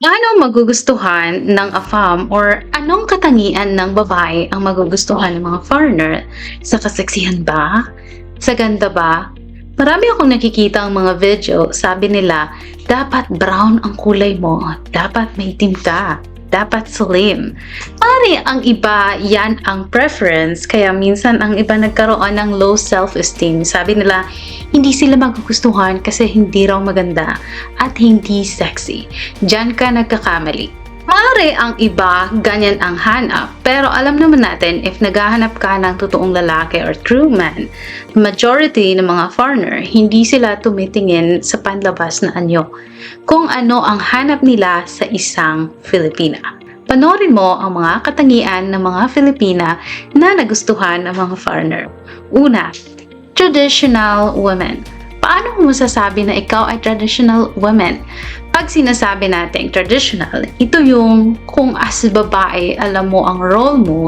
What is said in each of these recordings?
Paano magugustuhan ng AFAM or anong katangian ng babae ang magugustuhan ng mga foreigner? Sa kaseksihan ba? Sa ganda ba? Marami akong nakikita ang mga video, sabi nila, dapat brown ang kulay mo, dapat maitim ka, dapat slim. Pare ang iba, yan ang preference, kaya minsan ang iba nagkaroon ng low self-esteem. Sabi nila, hindi sila magugustuhan kasi hindi raw maganda at hindi sexy. Diyan ka nagkakamali. Pare ang iba, ganyan ang hanap. Pero alam naman natin, if naghahanap ka ng totoong lalaki or true man, majority ng mga foreigner, hindi sila tumitingin sa panlabas na anyo. Kung ano ang hanap nila sa isang Filipina. Panoorin mo ang mga katangian ng mga Filipina na nagustuhan ng mga foreigner. Una, traditional women. Paano mo masasabi na ikaw ay traditional woman? Pag sinasabi natin traditional, ito yung kung as babae, alam mo ang role mo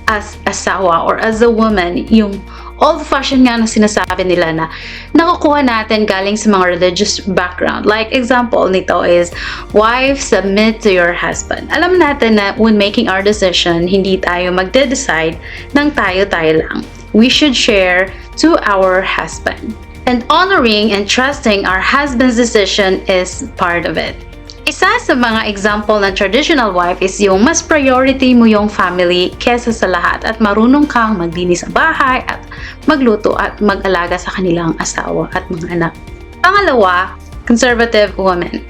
as asawa or as a woman, yung old-fashioned nga na sinasabi nila na nakukuha natin galing sa mga religious background. Like example nito is, wife, submit to your husband. Alam natin na when making our decision, hindi tayo magde-decide ng tayo-tayo lang. We should share to our husband. And honoring and trusting our husband's decision is part of it. Isa sa mga example ng traditional wife is yung mas priority mo yung family kesa sa lahat at marunong kang maglinis sa bahay at magluto at mag-alaga sa kanilang asawa at mga anak. Pangalawa, conservative woman.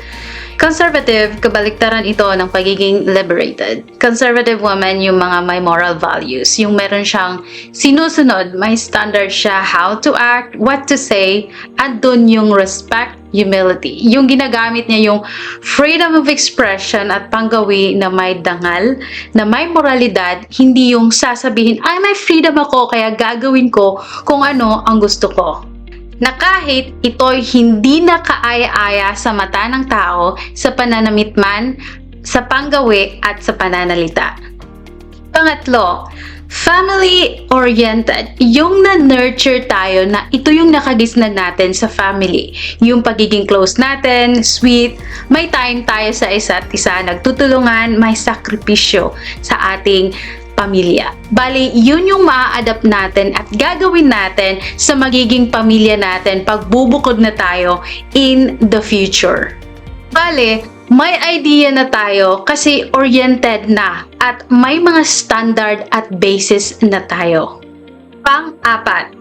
Conservative, kabaliktaran ito ng pagiging liberated. Conservative woman yung mga may moral values, yung meron siyang sinusunod, may standard siya how to act, what to say, at dun yung respect, humility. Yung ginagamit niya yung freedom of expression at panggawi na may dangal, na may moralidad, hindi yung sasabihin, ay may freedom ako kaya gagawin ko kung ano ang gusto ko. Na kahit ito'y hindi na kaaya-aya sa mata ng tao sa pananamit man, sa panggawi at sa pananalita. Pangatlo, family-oriented. Yung na-nurture tayo na ito yung nakagisnan natin sa family. Yung pagiging close natin, sweet, may time tayo sa isa't isa, nagtutulungan, may sakripisyo sa ating pamilya. Bali, yun yung maa-adapt natin at gagawin natin sa magiging pamilya natin pag bubukod na tayo in the future. Bali, may idea na tayo kasi oriented na at may mga standard at basis na tayo. Pang-apat,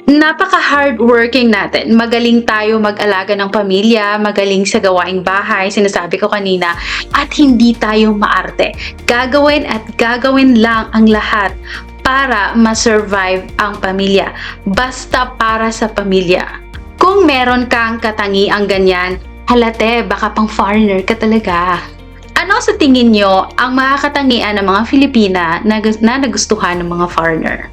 napaka-hardworking natin. Magaling tayo mag-alaga ng pamilya, magaling sa gawaing bahay, sinasabi ko kanina, at hindi tayo maarte. Gagawin at gagawin lang ang lahat para ma-survive ang pamilya. Basta para sa pamilya. Kung meron kang katangiang ganyan, halate, baka pang foreigner ka talaga. Ano sa tingin nyo ang mga katangian ng mga Filipina na nagustuhan ng mga foreigner?